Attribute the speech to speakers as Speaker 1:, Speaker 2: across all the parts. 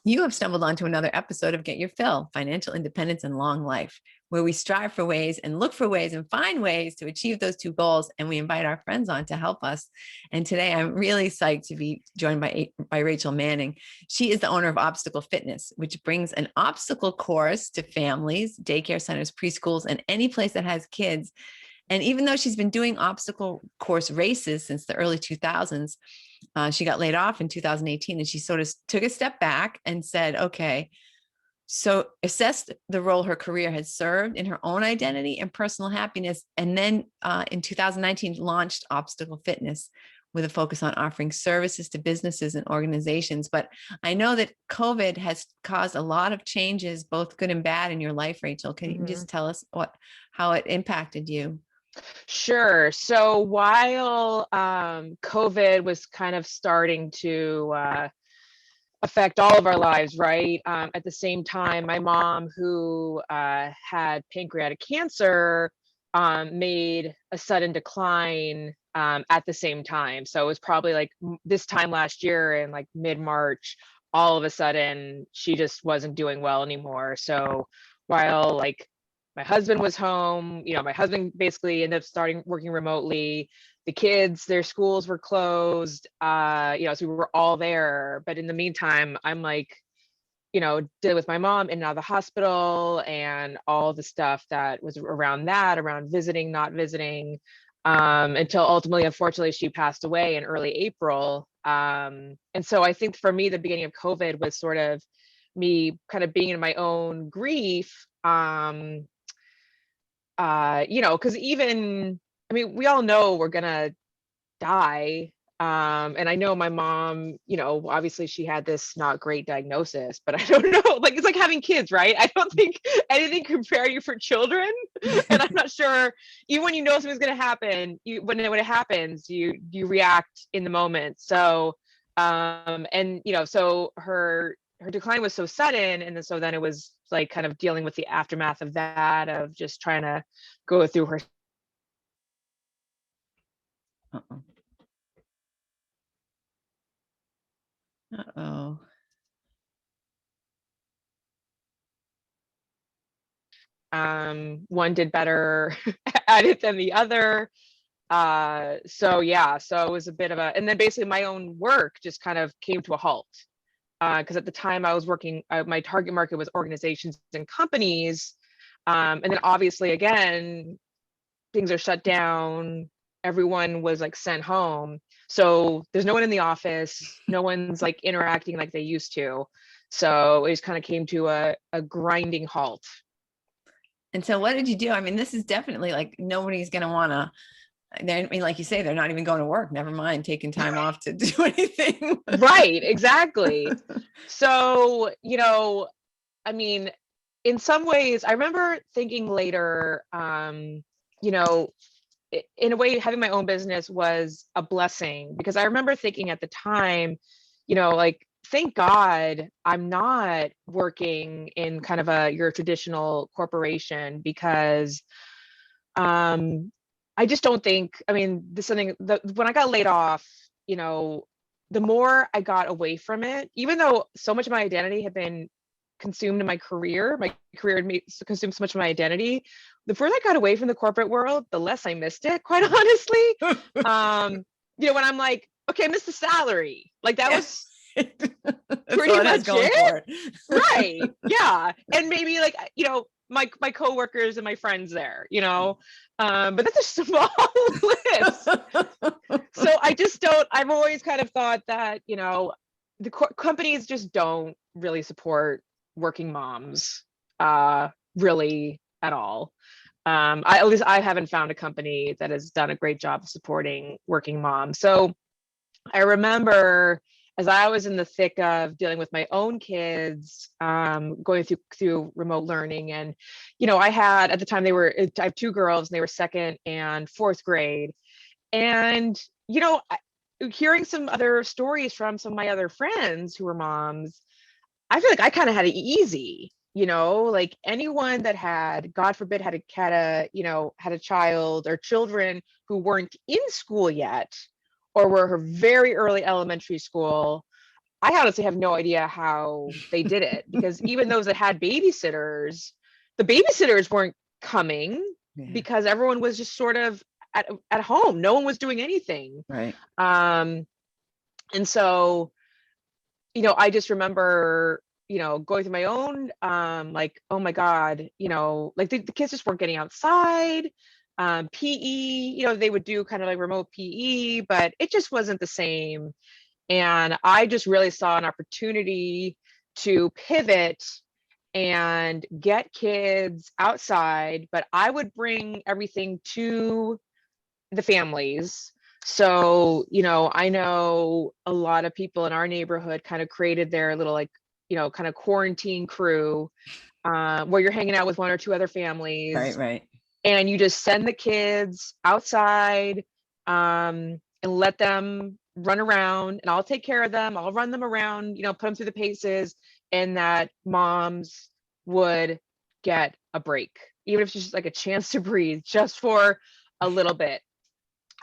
Speaker 1: You have stumbled onto another episode of Get Your Fill, Financial Independence and Long Life, where we strive for ways and look for ways and find ways to achieve those two goals. And we invite our friends on to help us. And today I'm really psyched to be joined by Rachele Manning. She is the owner of Obstacle Fitness, which brings an obstacle course to families, daycare centers, preschools, and any place that has kids. And even though she's been doing obstacle course races since the early 2000s, she got laid off in 2018, and she sort of took a step back and said, okay, so assessed the role her career has served in her own identity and personal happiness. And then in 2019, launched Obstacle Fitness with a focus on offering services to businesses and organizations. But I know that COVID has caused a lot of changes, both good and bad, in your life, Rachele. Can you just tell us how it impacted you?
Speaker 2: Sure. So while COVID was kind of starting to affect all of our lives, right? At the same time, my mom, who had pancreatic cancer, made a sudden decline at the same time. So it was probably like this time last year in like mid-March, all of a sudden she just wasn't doing well anymore. So while like my husband was home, my husband basically ended up starting working remotely. The kids, their schools were closed, so we were all there. But in the meantime, I'm like, dealing with my mom in and out of the hospital and all the stuff that was around that, around visiting, not visiting, until ultimately, unfortunately, she passed away in early April. And so I think for me, the beginning of COVID was sort of me kind of being in my own grief. Because we all know we're gonna die. And I know my mom, obviously she had this not great diagnosis, but I don't know, like it's like having kids, right? I don't think anything can prepare you for children. And I'm not sure, even when you know something's gonna happen, when it happens, you react in the moment. So so her decline was so sudden, and then it was like kind of dealing with the aftermath of that, of just trying to go through her.
Speaker 1: Uh-oh. Uh-oh.
Speaker 2: One did better at it than the other. So it was a bit of and then basically my own work just kind of came to a halt. Because at the time I was working, my target market was organizations and companies. And then obviously, again, things are shut down. Everyone was like sent home. So there's no one in the office. No one's like interacting like they used to. So it just kind of came to a grinding halt.
Speaker 1: And so what did you do? I mean, this is definitely like nobody's going to want to. I mean, like you say, they're not even going to work. Never mind taking time off to do anything.
Speaker 2: Right, exactly. So, in some ways, I remember thinking later, in a way, having my own business was a blessing, because I remember thinking at the time, like, thank God I'm not working in kind of your traditional corporation, because I just don't think, this something that when I got laid off, the more I got away from it, even though so much of my identity had been consumed in my career had consumed so much of my identity, the further I got away from the corporate world, the less I missed it, quite honestly. When I'm like, okay, I missed the salary. Like that was pretty much it. Right. Yeah. And maybe like, my coworkers and my friends there, but that's a small list. So I've always kind of thought that, the companies just don't really support working moms, really at all. At least I haven't found a company that has done a great job of supporting working moms. So I remember, as I was in the thick of dealing with my own kids, going through remote learning, and I had, at the time, I have two girls, and they were second and fourth grade, and hearing some other stories from some of my other friends who were moms, I feel like I kind of had it easy. Like anyone that had, God forbid, had a child or children who weren't in school yet, or were her very early elementary school, I honestly have no idea how they did it, because even those that had babysitters, the babysitters weren't coming
Speaker 1: Yeah.
Speaker 2: because everyone was just sort of at home. No one was doing anything.
Speaker 1: Right.
Speaker 2: Um, and so, I just remember, going through my own, like, oh my God, like the kids just weren't getting outside. PE, they would do kind of like remote PE, but it just wasn't the same. And I just really saw an opportunity to pivot and get kids outside, but I would bring everything to the families. So, I know a lot of people in our neighborhood kind of created their little, like, kind of quarantine crew, where you're hanging out with one or two other
Speaker 1: Right.
Speaker 2: families,
Speaker 1: Right.
Speaker 2: and you just send the kids outside, and let them run around, and I'll take care of them. I'll run them around, put them through the paces, and that moms would get a break, even if it's just like a chance to breathe just for a little bit.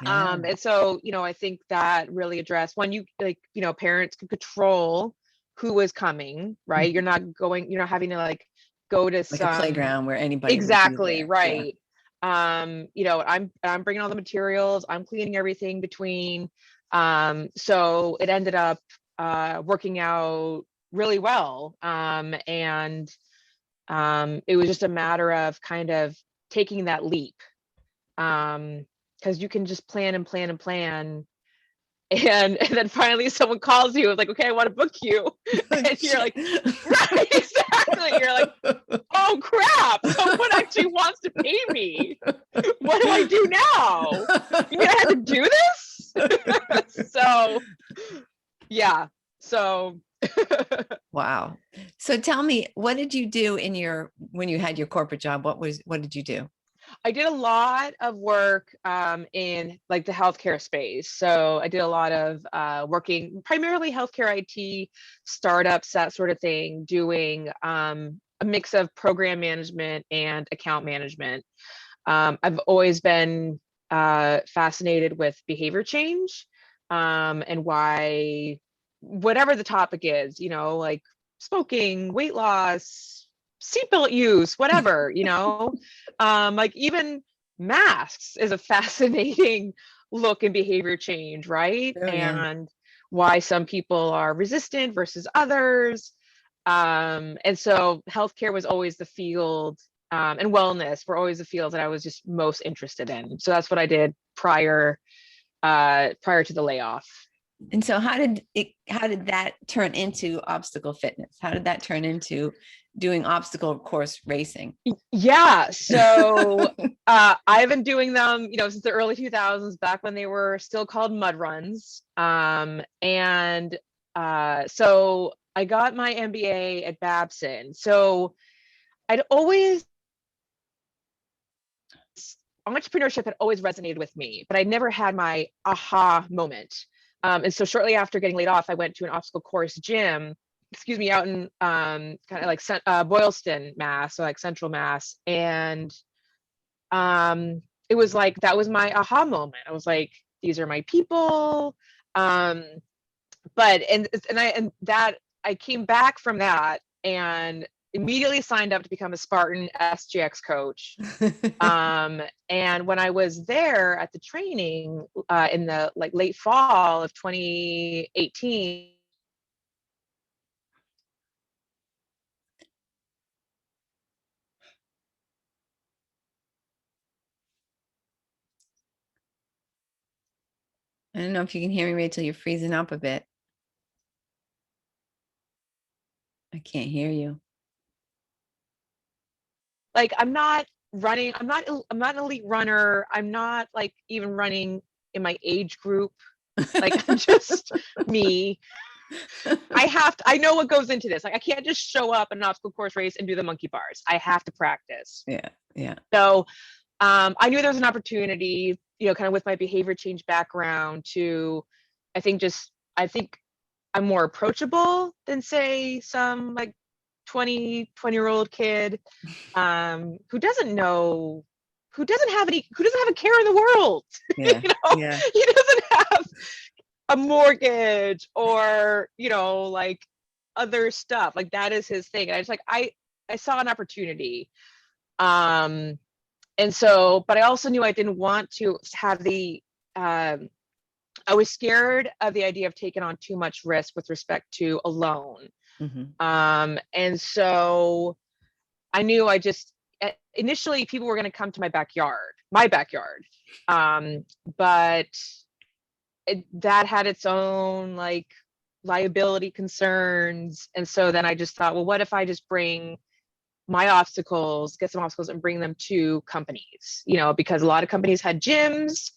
Speaker 1: Yeah.
Speaker 2: And so, I think that really addressed when you, like, parents can control who is coming, right? You're not going, you're not having to like go to
Speaker 1: Like a
Speaker 2: some.
Speaker 1: playground where anybody would be
Speaker 2: Exactly,
Speaker 1: there. Yeah.
Speaker 2: right. I'm bringing all the materials, I'm cleaning everything between. So it ended up working out really well. And it was just a matter of kind of taking that leap. Because you can just plan and plan and plan, and then finally someone calls you, it's like, okay, I want to book you. And you're like, right, exactly. You're like, oh crap, someone actually wants to pay me. What do I do now? You mean I had to do this? So yeah. So
Speaker 1: Wow. So tell me, what did you do when you had your corporate job? What did you do?
Speaker 2: I did a lot of work in like the healthcare space. So I did a lot of working primarily healthcare IT startups, that sort of thing, doing a mix of program management and account management. I've always been fascinated with behavior change, and why, whatever the topic is, like smoking, weight loss, seatbelt use, whatever, like even masks is a fascinating look in behavior change, right?
Speaker 1: Oh yeah.
Speaker 2: And why some people are resistant versus others. And so healthcare was always the field, and wellness were always the fields that I was just most interested in. So that's what I did prior to the layoff.
Speaker 1: And so how did that turn into obstacle fitness? How did that turn into doing obstacle course racing?
Speaker 2: Yeah, so I've been doing them, since the early 2000s, back when they were still called mud runs. And so I got my MBA at Babson. So I'd always entrepreneurship had always resonated with me, but I never had my aha moment. And so shortly after getting laid off, I went to an obstacle course gym, excuse me, out in kind of like Boylston, Mass, so like Central Mass. And it was like, that was my aha moment. I was like, these are my people. Um, but, and that I came back from that and immediately signed up to become a Spartan SGX coach. And when I was there at the training in the like late fall of 2018,
Speaker 1: I don't know if you can hear me, Rachel. You're freezing up a bit. I can't hear you.
Speaker 2: like I'm not running, I'm not an elite runner. I'm not like even running in my age group. Like I'm just me. I know what goes into this. Like I can't just show up in an obstacle course race and do the monkey bars. I have to practice.
Speaker 1: Yeah. Yeah.
Speaker 2: So I knew there was an opportunity, kind of with my behavior change background to, I think I'm more approachable than say some like 20-year-old kid who doesn't know, who doesn't have a care in the world.
Speaker 1: Yeah. Yeah.
Speaker 2: He doesn't have a mortgage or, like other stuff. Like that is his thing. And I just like, I saw an opportunity. And so, but I also knew I didn't want to have I was scared of the idea of taking on too much risk with respect to a loan. And so I knew initially people were going to come to my backyard. But that had its own like liability concerns. And so then I just thought, well, what if I just bring get some obstacles and bring them to companies, because a lot of companies had gyms.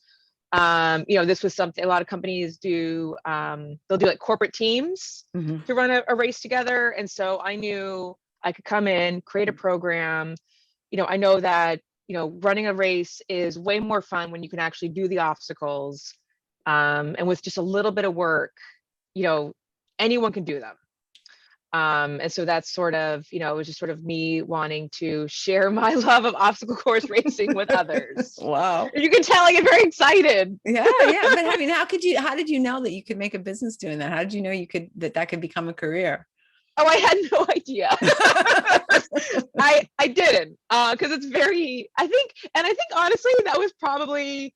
Speaker 2: This was something a lot of companies do. They'll do like corporate teams to run a race together. And so I knew I could come in, create a program. I know that, running a race is way more fun when you can actually do the obstacles. And with just a little bit of work, anyone can do them. And so that's sort of, it was just sort of me wanting to share my love of obstacle course racing with others.
Speaker 1: Wow.
Speaker 2: You can tell I get very excited.
Speaker 1: Yeah. But I mean, how did you know that you could make a business doing that? How did you know that could become a career?
Speaker 2: Oh, I had no idea. I didn't, because it's I think honestly, that was probably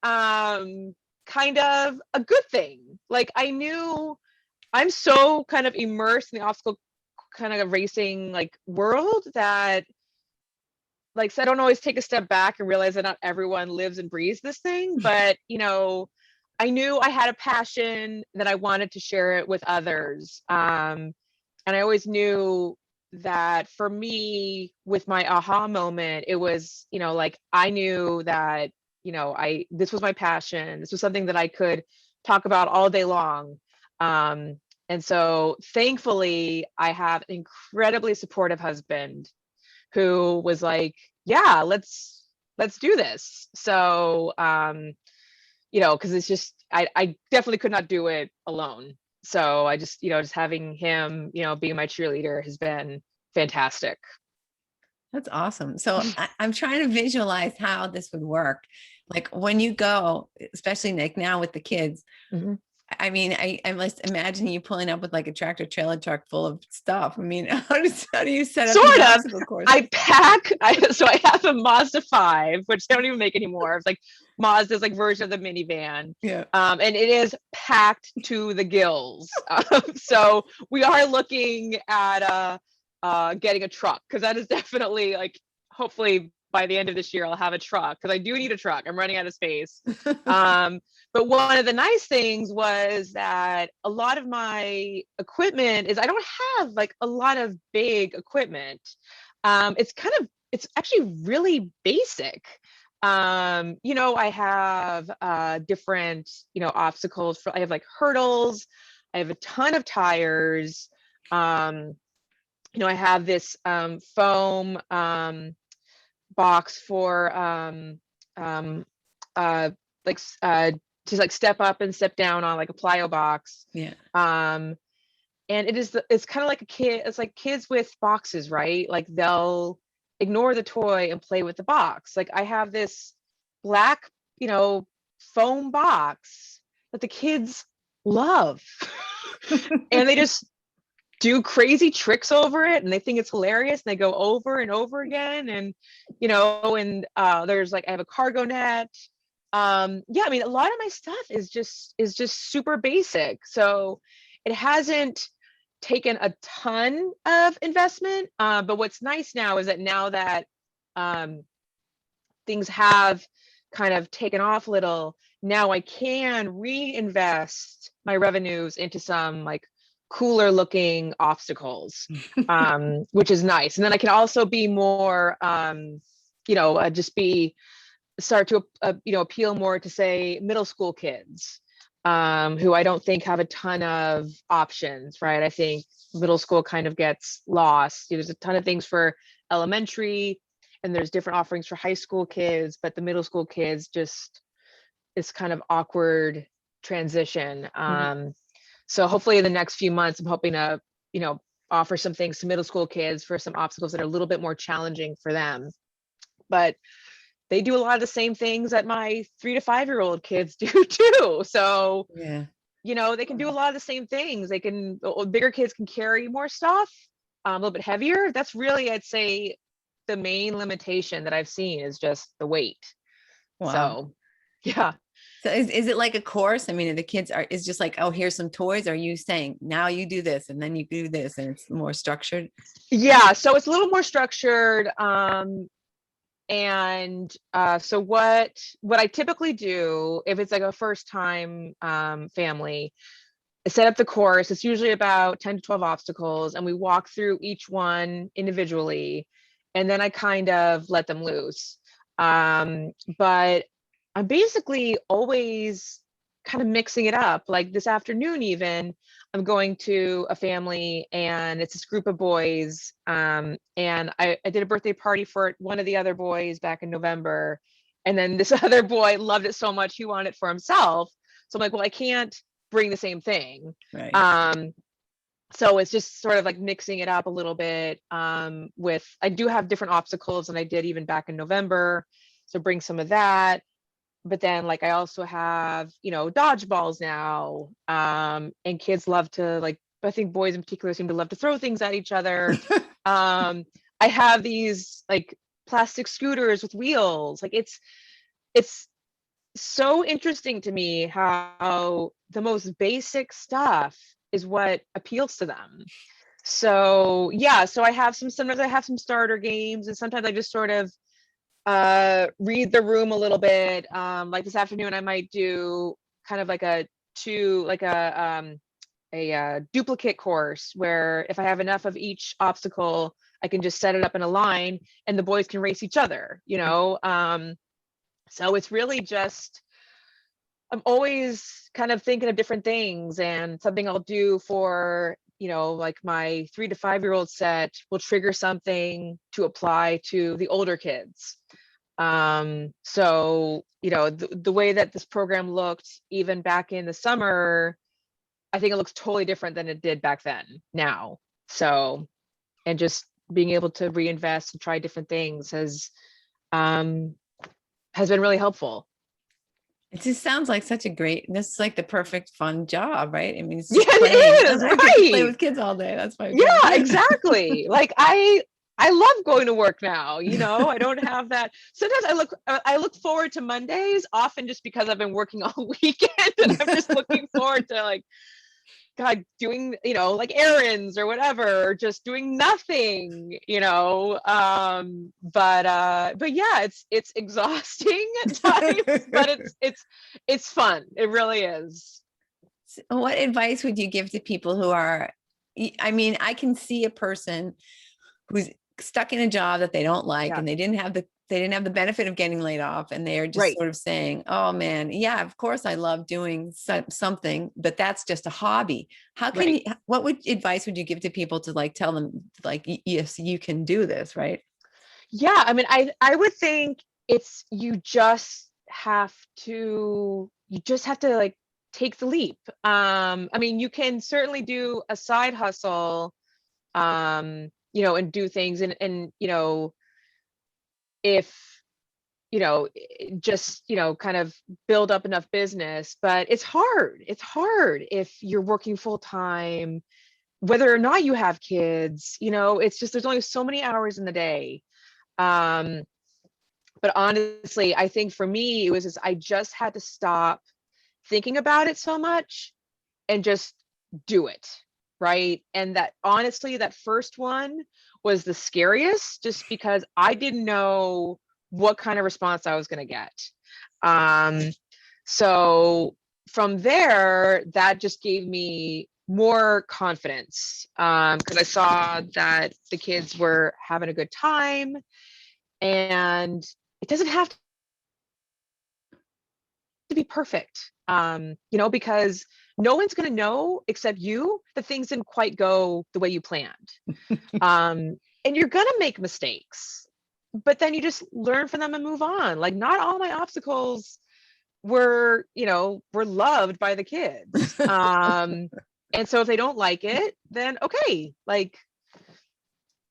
Speaker 2: kind of a good thing. Like I knew I'm so kind of immersed in the obstacle kind of racing like world that like, so I don't always take a step back and realize that not everyone lives and breathes this thing, but I knew I had a passion that I wanted to share it with others. And I always knew that for me, with my aha moment, it was, like I knew that, this was my passion. This was something that I could talk about all day long. And so thankfully I have an incredibly supportive husband who was like, yeah, let's do this. So, cause it's just, I definitely could not do it alone. So I just, just having him, being my cheerleader has been fantastic.
Speaker 1: That's awesome. So I'm trying to visualize how this would work. Like when you go, especially like now with the kids, I mean, I'm just imagining you pulling up with like a tractor trailer truck full of stuff. I mean, how do you set up
Speaker 2: Sort
Speaker 1: the
Speaker 2: of.
Speaker 1: obstacle course?
Speaker 2: So I have a Mazda 5, which they don't even make anymore. It's like Mazda's like version of the minivan.
Speaker 1: Yeah.
Speaker 2: And it is packed to the gills. So we are looking at getting a truck, because that is definitely like, hopefully by the end of this year, I'll have a truck, because I do need a truck. I'm running out of space. But one of the nice things was that a lot of my equipment I don't have like a lot of big equipment. It's actually really basic. I have different, obstacles I have like hurdles. I have a ton of tires. I have this foam box for to like step up and step down on, like a plyo box.
Speaker 1: Yeah.
Speaker 2: And it's kind of like it's like kids with boxes, right? Like they'll ignore the toy and play with the box. Like I have this black, foam box that the kids love. And they just do crazy tricks over it, and they think it's hilarious, and they go over and over again. And there's like, I have a cargo net. I mean, a lot of my stuff is just super basic. So it hasn't taken a ton of investment. But what's nice now is that now that things have kind of taken off a little, now I can reinvest my revenues into some like cooler looking obstacles, which is nice. And then I can also be more, start to appeal more to, say, middle school kids, who I don't think have a ton of options, right? I think middle school kind of gets lost. There's a ton of things for elementary, and there's different offerings for high school kids, but the middle school kids just is kind of awkward transition. So hopefully in the next few months, I'm hoping to, offer some things to middle school kids for some obstacles that are a little bit more challenging for them. But they do a lot of the same things that my 3 to 5 year old kids do too. So
Speaker 1: yeah,
Speaker 2: they can do a lot of the same things. Bigger kids can carry more stuff, a little bit heavier. That's really, I'd say, the main limitation that I've seen is just the weight.
Speaker 1: Wow.
Speaker 2: So, yeah.
Speaker 1: So is it like a course? I mean, the kids is just like, oh, here's some toys. Are you saying now you do this and then you do this and it's more structured?
Speaker 2: Yeah. So it's a little more structured. So what I typically do if it's like a first time family, I set up the course. It's usually about 10 to 12 obstacles, and we walk through each one individually, and then I kind of let them loose. But I'm basically always kind of mixing it up. Like this afternoon, even, I'm going to a family, and it's this group of boys. And I did a birthday party for one of the other boys back in November. And then this other boy loved it so much, he wanted it for himself. So I'm like, well, I can't bring the same thing.
Speaker 1: Right.
Speaker 2: So it's just sort of like mixing it up a little bit. I do have different obstacles than I did even back in November. So bring some of that. But then like I also have, dodgeballs now. And kids love to, like, I think boys in particular seem to love to throw things at each other. I have these like plastic scooters with wheels. Like it's so interesting to me how the most basic stuff is what appeals to them. So yeah, so sometimes I have some starter games, and sometimes I just sort of read the room a little bit. Like this afternoon I might do kind of like a duplicate course where if I have enough of each obstacle, I can just set it up in a line and the boys can race each other. So it's really just, I'm always kind of thinking of different things, and something I'll do for, like my 3 to 5-year-old set will trigger something to apply to the older kids. So, the way that this program looked even back in the summer, I think it looks totally different than it did back then now. So, and just being able to reinvest and try different things been really helpful.
Speaker 1: It just sounds like this is like the perfect fun job, right? I mean, it's
Speaker 2: Yeah,
Speaker 1: just playing.
Speaker 2: it is,
Speaker 1: I get to play
Speaker 2: right.
Speaker 1: with kids all day. That's my
Speaker 2: Yeah,
Speaker 1: favorite.
Speaker 2: exactly. Like I love going to work now. I don't have that. Sometimes I look forward to Mondays, often just because I've been working all weekend, and I'm just looking forward to, like, God, doing, like errands or whatever, or just doing nothing. But yeah, it's exhausting at times, but it's fun. It really is.
Speaker 1: What advice would you give to people who are, I mean, I can see a person who's stuck in a job that they don't like,
Speaker 2: Yeah,
Speaker 1: and they didn't have the benefit of getting laid off, and they're just
Speaker 2: right.
Speaker 1: sort of saying, oh man, yeah, of course I love doing something, but that's just a hobby.
Speaker 2: Right.
Speaker 1: What advice would you give to people to like tell them like, yes, you can do this, right?
Speaker 2: Yeah, I mean, I would think it's you just have to like take the leap. I mean, you can certainly do a side hustle, and do things, and if just kind of build up enough business. But it's hard if you're working full time, whether or not you have kids. It's just, there's only so many hours in the day. um but honestly, I think for me it was just, I just had to stop thinking about it so much and just do it, right? And that, honestly, that first one was the scariest, just because I didn't know what kind of response I was going to get. Um so from there, that just gave me more confidence, because I saw that the kids were having a good time, and it doesn't have to be perfect, because no one's going to know except you that things didn't quite go the way you planned. And you're going to make mistakes, but then you just learn from them and move on. Like, not all my obstacles were loved by the kids. And so if they don't like it, then okay, like,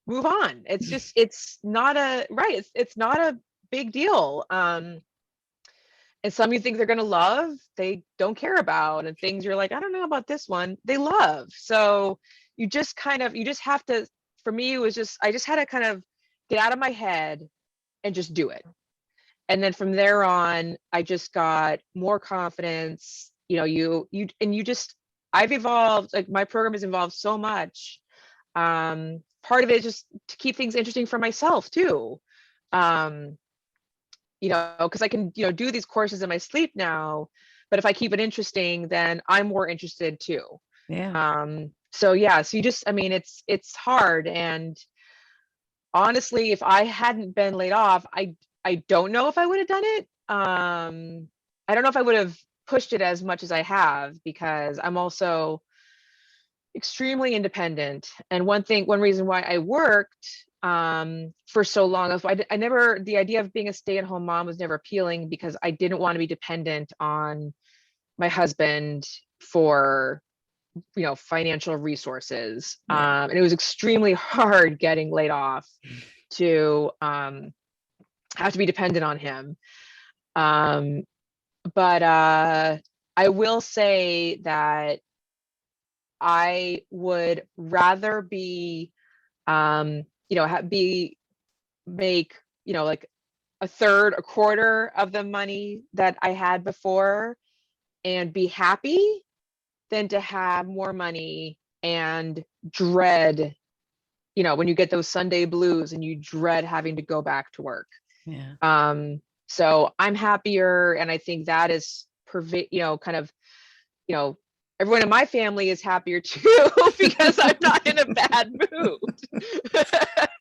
Speaker 2: move on. It's not a, right, it's not a big deal. And some you think they're going to love, they don't care about, and things you're like, I don't know about this one, they love. So you just have to, for me, it was just, I just had to kind of get out of my head and just do it. And then from there on, I just got more confidence. I've evolved, like my program has evolved so much. Part of it is just to keep things interesting for myself too. Um, because I can, do these courses in my sleep now, but if I keep it interesting, then I'm more interested too.
Speaker 1: Yeah.
Speaker 2: So yeah, so it's hard. And honestly, if I hadn't been laid off, I don't know if I would have done it. I don't know if I would have pushed it as much as I have, because I'm also extremely independent. And one reason why I worked for so long, I never, the idea of being a stay-at-home mom was never appealing, because I didn't want to be dependent on my husband for financial resources.
Speaker 1: Right.
Speaker 2: And it was extremely hard getting laid off to have to be dependent on him. Um, but I will say that I would rather be, make, like a third, a quarter of the money that I had before and be happy, than to have more money and dread, when you get those Sunday blues and you dread having to go back to work.
Speaker 1: Yeah.
Speaker 2: So I'm happier. And I think that is, kind of, you know, everyone in my family is happier too, because I'm not in a bad mood.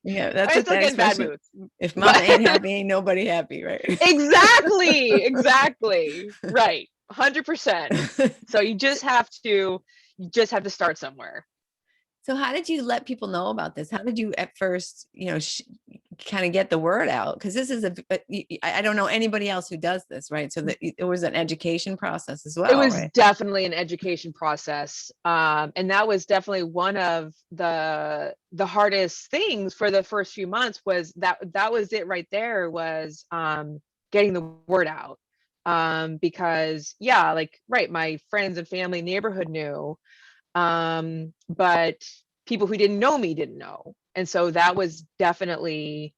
Speaker 1: Yeah, that's
Speaker 2: I
Speaker 1: the
Speaker 2: still
Speaker 1: thing,
Speaker 2: get in bad
Speaker 1: especially
Speaker 2: moods,
Speaker 1: if mama
Speaker 2: but
Speaker 1: ain't happy, ain't nobody happy, right?
Speaker 2: exactly. Right. 100%. So you just have to start somewhere.
Speaker 1: So how did you let people know about this? How did you at first, kind of get the word out? Because this is I don't know anybody else who does this, right? So that it was an education process as
Speaker 2: It
Speaker 1: well,
Speaker 2: was
Speaker 1: right?
Speaker 2: definitely an education process. And that was definitely one of the hardest things for the first few months. Was that was it right there, was getting the word out. Because yeah, like, right, my friends and family, neighborhood knew, but people who didn't know me didn't know. And so that was definitely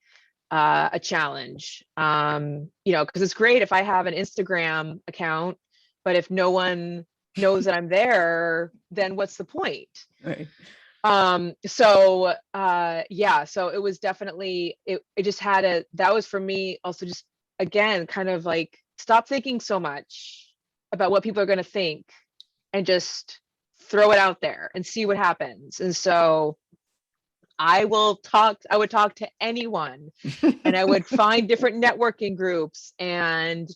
Speaker 2: a challenge. Because it's great if I have an Instagram account, but if no one knows that I'm there, then what's the point?
Speaker 1: Right.
Speaker 2: So it was definitely, it just had that was for me also, just again, kind of like, stop thinking so much about what people are going to think, and just throw it out there and see what happens. And so I would talk to anyone, and I would find different networking groups, and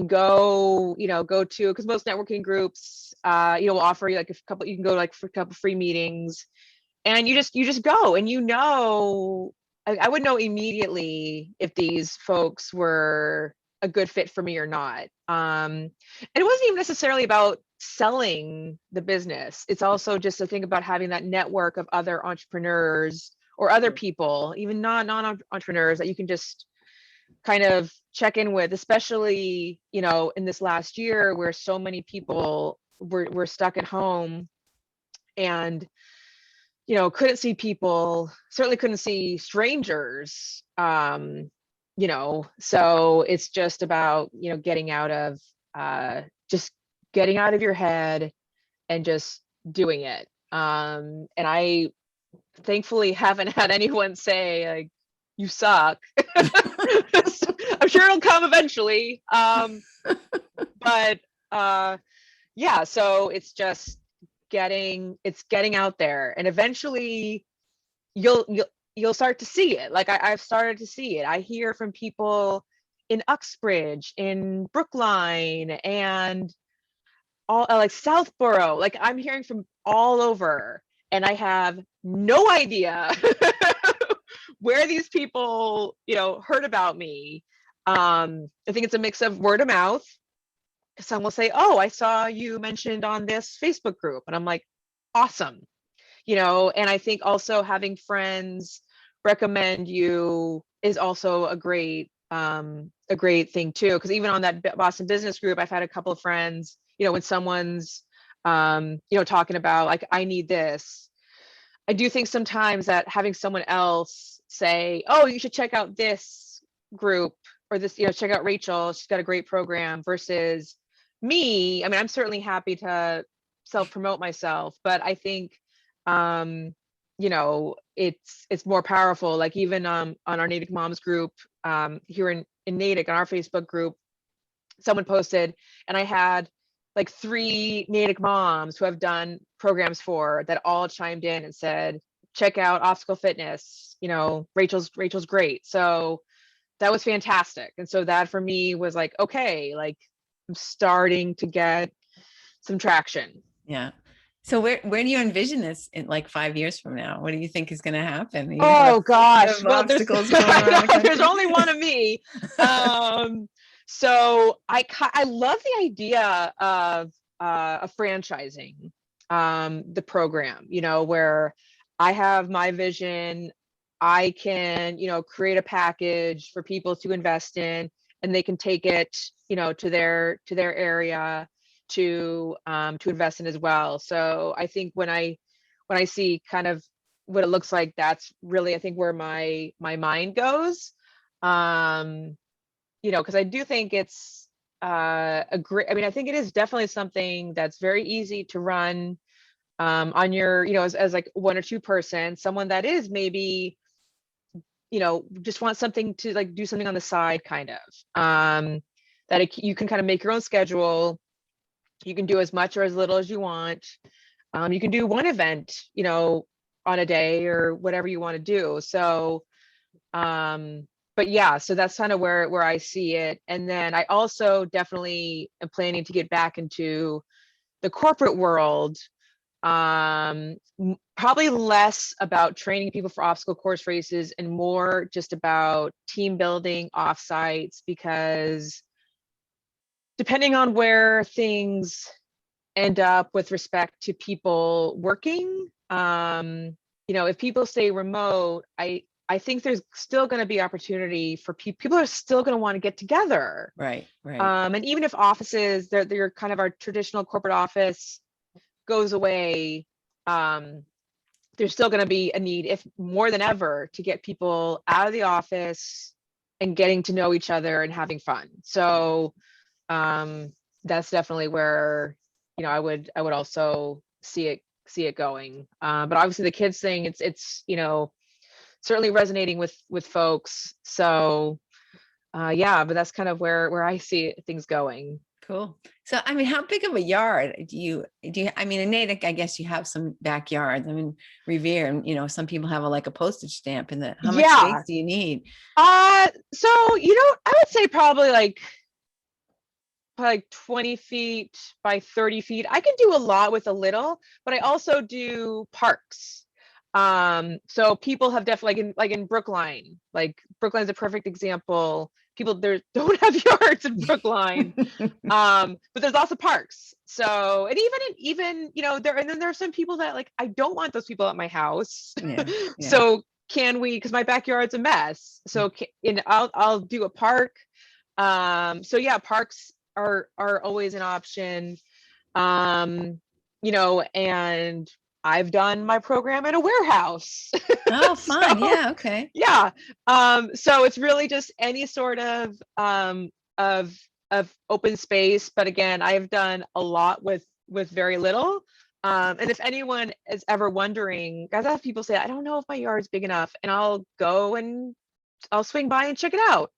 Speaker 2: go to, because most networking groups, will offer you like a couple, you can go like for a couple free meetings, and you just go, and I would know immediately if these folks were a good fit for me or not. And it wasn't even necessarily about selling the business. It's also just to think about having that network of other entrepreneurs, or other people, even non-entrepreneurs, that you can just kind of check in with, especially, in this last year, where so many people were stuck at home, and couldn't see people, certainly couldn't see strangers. So it's just about, just getting out of your head and just doing it. And I thankfully haven't had anyone say, like, you suck. I'm sure it'll come eventually. But yeah, so it's just getting out there, and eventually you'll you'll start to see it. Like, I've started to see it. I hear from people in Uxbridge, in Brookline, and all, like, Southborough. Like, I'm hearing from all over, and I have no idea where these people, heard about me. I think it's a mix of word of mouth. Some will say, "Oh, I saw you mentioned on this Facebook group," and I'm like, "Awesome." And I think also having friends recommend you is also a great a great thing too. Because even on that Boston business group, I've had a couple of friends, when someone's, talking about like, I need this. I do think sometimes that having someone else say, oh, you should check out this group or this, check out Rachel, she's got a great program, versus me. I mean, I'm certainly happy to self-promote myself, but I think, it's more powerful. Like even on our Natick Moms group, here in Natick, on our Facebook group, someone posted, and I had like 3 Natick moms who I've done programs for that all chimed in and said, check out Obstacle Fitness, Rachel's great. So that was fantastic. And so that for me was like, okay, like I'm starting to get some traction.
Speaker 1: Yeah. So where do you envision this in like 5 years from now? What do you think is going to happen? You
Speaker 2: Oh gosh.
Speaker 1: have
Speaker 2: Well, there's
Speaker 1: obstacles going around the
Speaker 2: there's
Speaker 1: country?
Speaker 2: only one of me. So I love the idea of franchising the program, where I have my vision, I can, create a package for people to invest in, and they can take it, to their area to invest in as well. So I think when I see kind of what it looks like, that's really, I think, where my mind goes. Because I do think it's a great, I mean, I think it is definitely something that's very easy to run on your, as like 1 or 2 person, someone that is maybe, just want something to like do something on the side, kind of, you can kind of make your own schedule. You can do as much or as little as you want. You can do one event, on a day or whatever you want to do. So, but yeah, so that's kind of where I see it. And then I also definitely am planning to get back into the corporate world. Probably less about training people for obstacle course races and more just about team building offsites, because depending on where things end up with respect to people working, if people stay remote, I think there's still going to be opportunity for people are still going to want to get together.
Speaker 1: Right.
Speaker 2: And even if offices, they're kind of our traditional corporate office goes away, there's still going to be a need, if more than ever, to get people out of the office and getting to know each other and having fun. So that's definitely where, I would also see it going. But obviously the kids thing, it's certainly resonating with folks. So yeah, but that's kind of where I see things going.
Speaker 1: Cool. So, I mean, how big of a yard I mean, in Natick, I guess you have some backyards. I mean, Revere, and some people have like a postage stamp in the, how much space
Speaker 2: Yeah.
Speaker 1: do you need?
Speaker 2: So, I would say probably like 20 feet by 30 feet. I can do a lot with a little, but I also do parks. So people have definitely, like in Brookline, like Brookline's a perfect example. People there don't have yards in Brookline. But there's also parks. So, and even, and then there are some people that like, I don't want those people at my house.
Speaker 1: Yeah.
Speaker 2: So can we, because my backyard's a mess. So I'll do a park. So yeah, parks are always an option. And I've done my program in a warehouse.
Speaker 1: Oh, fun.
Speaker 2: So
Speaker 1: Yeah. Okay.
Speaker 2: yeah. So it's really just any sort of open space. But again, I've done a lot with very little. And if anyone is ever wondering, guys, I have people say, I don't know if my yard's big enough, and I'll go and I'll swing by and check it out.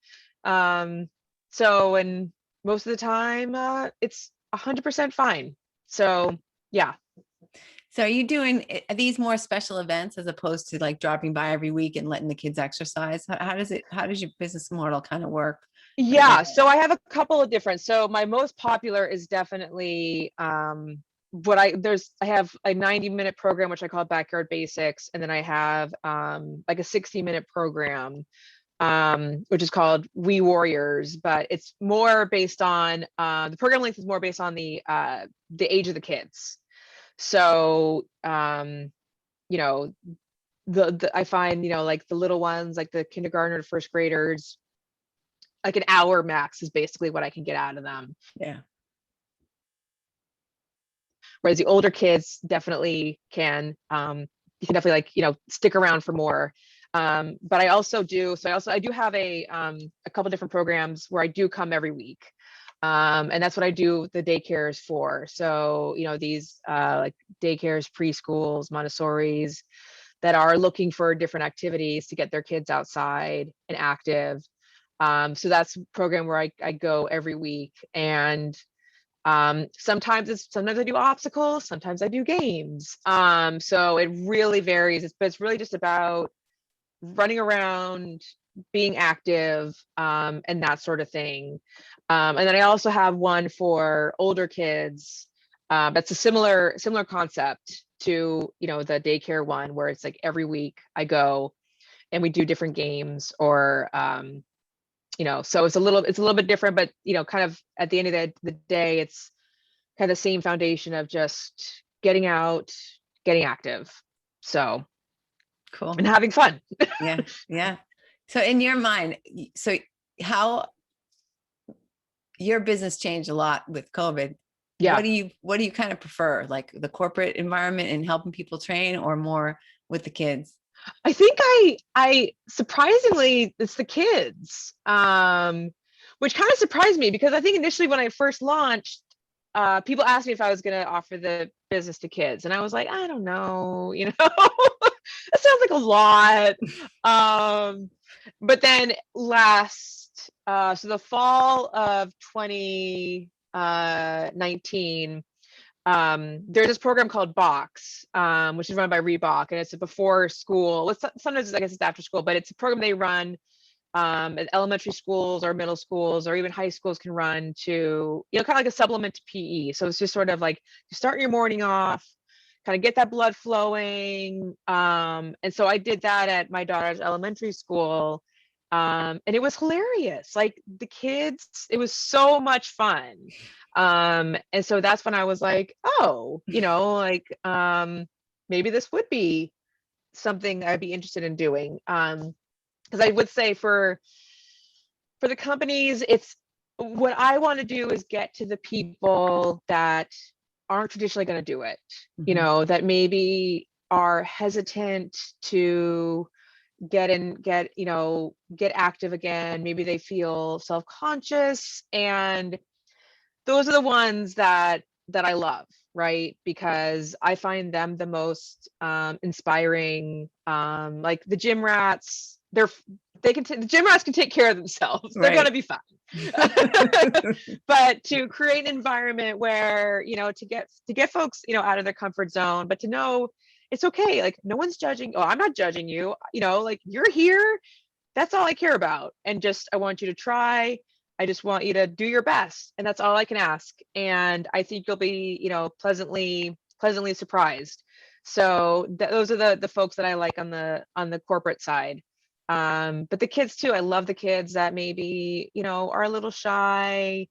Speaker 2: So, and most of the time, it's 100% fine. So yeah.
Speaker 1: So are you doing, are these more special events as opposed to like dropping by every week and letting the kids exercise? How does your business model kind of work right
Speaker 2: Yeah,
Speaker 1: now?
Speaker 2: so I have a couple of different. So my most popular is definitely I have a 90-minute program which I call Backyard Basics, and then I have like a 60-minute program which is called We Warriors, but it's more based on the program length is more based on the age of the kids. So you know the I find like the little ones, like the kindergartner to first graders, like an hour max is basically what I can get out of them.
Speaker 1: Yeah.
Speaker 2: Whereas the older kids definitely can, you can definitely like, stick around for more. But I also do, I do have a couple different programs where I do come every week. And that's what I do the daycares for. So, these like daycares, preschools, Montessori's that are looking for different activities to get their kids outside and active. So that's a program where I go every week. And sometimes I do obstacles, sometimes I do games. So it really varies. But it's really just about running around, being active, and that sort of thing. And then I also have one for older kids. That's a similar concept to, the daycare one, where it's like every week I go and we do different games, or so it's a little bit different, but kind of at the end of the day, it's kind of the same foundation of just getting out, getting active. So,
Speaker 1: Cool.
Speaker 2: and having fun.
Speaker 1: Yeah. Yeah. So in your mind, so how your business changed a lot with COVID.
Speaker 2: Yeah.
Speaker 1: What do you kind of prefer? Like the corporate environment and helping people train, or more with the kids?
Speaker 2: I think I surprisingly, it's the kids, which kind of surprised me, because I think initially when I first launched, people asked me if I was going to offer the business to kids, and I was like, I don't know, that sounds like a lot. But then so the fall of 2019, there's this program called Box, which is run by Reebok, and it's a before school. Sometimes I guess it's after school, but it's a program they run at elementary schools or middle schools or even high schools can run to, kind of like a supplement to PE. So it's just sort of like you start your morning off, kind of get that blood flowing. And so I did that at my daughter's elementary school. And it was hilarious. Like the kids, it was so much fun. And so that's when I was like, oh, maybe this would be something I'd be interested in doing. Because I would say for the companies, it's what I want to do is get to the people that aren't traditionally going to do it, that maybe are hesitant to get active again. Maybe they feel self-conscious, and those are the ones that I love, right? Because I find them the most inspiring. Like the gym rats, the gym rats can take care of themselves. They're
Speaker 1: Right.
Speaker 2: gonna be fine. But to create an environment where, to get folks, out of their comfort zone, but to know it's okay. Like no one's judging. Oh, I'm not judging you. Like you're here. That's all I care about. And just, I want you to try. I just want you to do your best. And that's all I can ask. And I think you'll be, pleasantly surprised. So those are the folks that I like on the corporate side. But the kids too, I love the kids that maybe, are a little shy,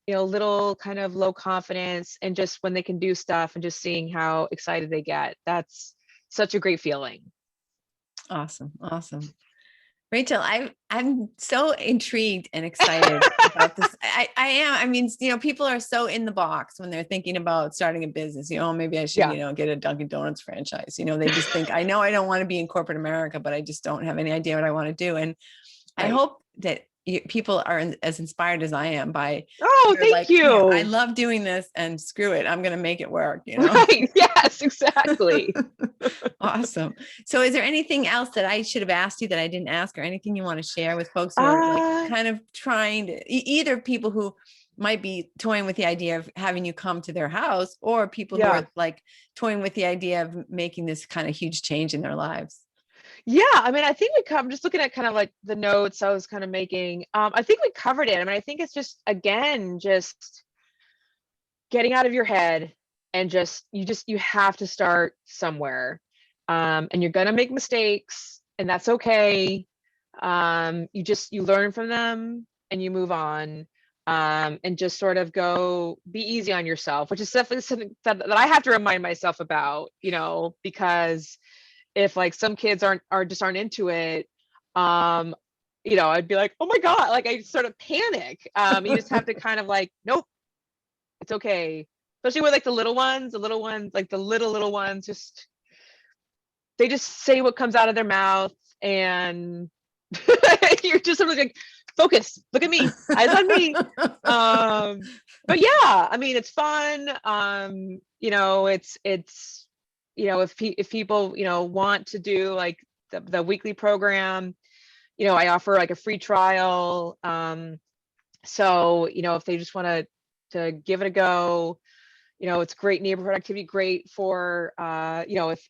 Speaker 2: little kind of low confidence, and just when they can do stuff and just seeing how excited they get, that's such a great feeling.
Speaker 1: Awesome. Awesome. Rachel, I'm so intrigued and excited about this. I am. I mean, people are so in the box when they're thinking about starting a business. Maybe I should, get a Dunkin' Donuts franchise. They just think, I know I don't want to be in corporate America, but I just don't have any idea what I want to do. And I hope that people are as inspired as I am by.
Speaker 2: Oh, thank you.
Speaker 1: Yeah, I love doing this, and screw it, I'm going to make it work.
Speaker 2: Right. Yes, exactly.
Speaker 1: Awesome. So is there anything else that I should have asked you that I didn't ask, or anything you want to share with folks who are like kind of trying to, either people who might be toying with the idea of having you come to their house, or people who are like toying with the idea of making this kind of huge change in their lives?
Speaker 2: Yeah, I mean, I think I'm just looking at kind of like the notes I was kind of making. I think we covered it. I mean, I think it's just, again, just getting out of your head, and you have to start somewhere. And you're gonna make mistakes, and that's okay. You learn from them and you move on. And just sort of be easy on yourself, which is definitely something that I have to remind myself about, because if like some kids aren't into it, I'd be like, oh my God, like I sort of panic. You just have to kind of like, nope, it's okay. Especially with like the little ones, like the little ones, they just say what comes out of their mouth, and you're just sort of like, focus, look at me, eyes on me. But yeah, I mean, it's fun. It's if people want to do like the weekly program, I offer like a free trial. So if they just want to give it a go, it's great neighbor productivity, great for if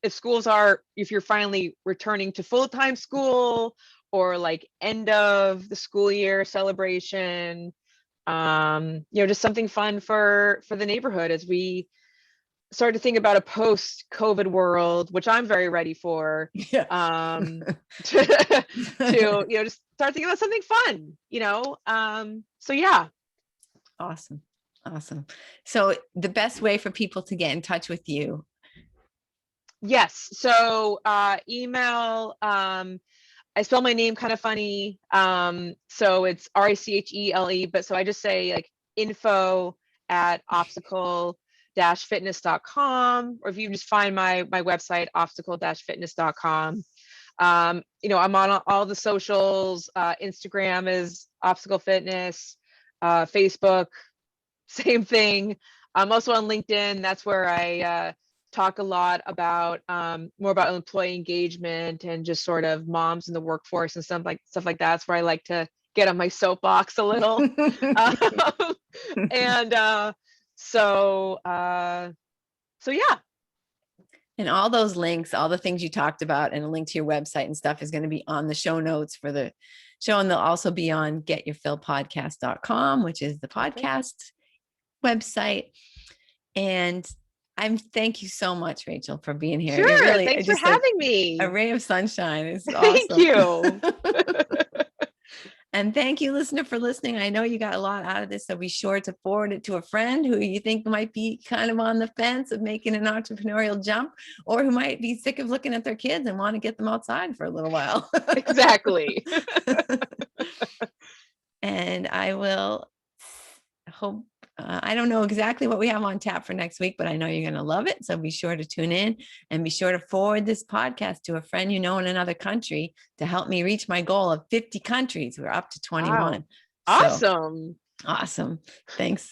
Speaker 2: schools if you're finally returning to full-time school, or like end of the school year celebration, just something fun for the neighborhood as we start to think about a post-COVID world, which I'm very ready for.
Speaker 1: Yeah.
Speaker 2: To just start thinking about something fun. So yeah.
Speaker 1: Awesome. So the best way for people to get in touch with you?
Speaker 2: Yes. So email. I spell my name kind of funny. So it's Rachele, but so I just say like info@obstacle-fitness.com, or if you just find my website, obstacle-fitness.com. I'm on all the socials. Instagram is Obstacle Fitness. Facebook, same thing. I'm also on LinkedIn. That's where I talk a lot about more about employee engagement and just sort of moms in the workforce and stuff like that. That's where I like to get on my soapbox a little. And so yeah.
Speaker 1: And all those links, all the things you talked about, and a link to your website and stuff is going to be on the show notes for the show. And they'll also be on getyourfillpodcast.com, which is the podcast website. And thank you so much, Rachel, for being here.
Speaker 2: Sure.
Speaker 1: You're really
Speaker 2: Thanks for
Speaker 1: just
Speaker 2: having me.
Speaker 1: a ray of sunshine. It's
Speaker 2: Thank
Speaker 1: awesome.
Speaker 2: you.
Speaker 1: And thank you, listener, for listening. I know you got a lot out of this, so be sure to forward it to a friend who you think might be kind of on the fence of making an entrepreneurial jump, or who might be sick of looking at their kids and want to get them outside for a little while.
Speaker 2: Exactly.
Speaker 1: And I will hope, I don't know exactly what we have on tap for next week, but I know you're going to love it. So be sure to tune in, and be sure to forward this podcast to a friend in another country to help me reach my goal of 50 countries. We're up to 21.
Speaker 2: Wow. Awesome.
Speaker 1: Awesome. Thanks.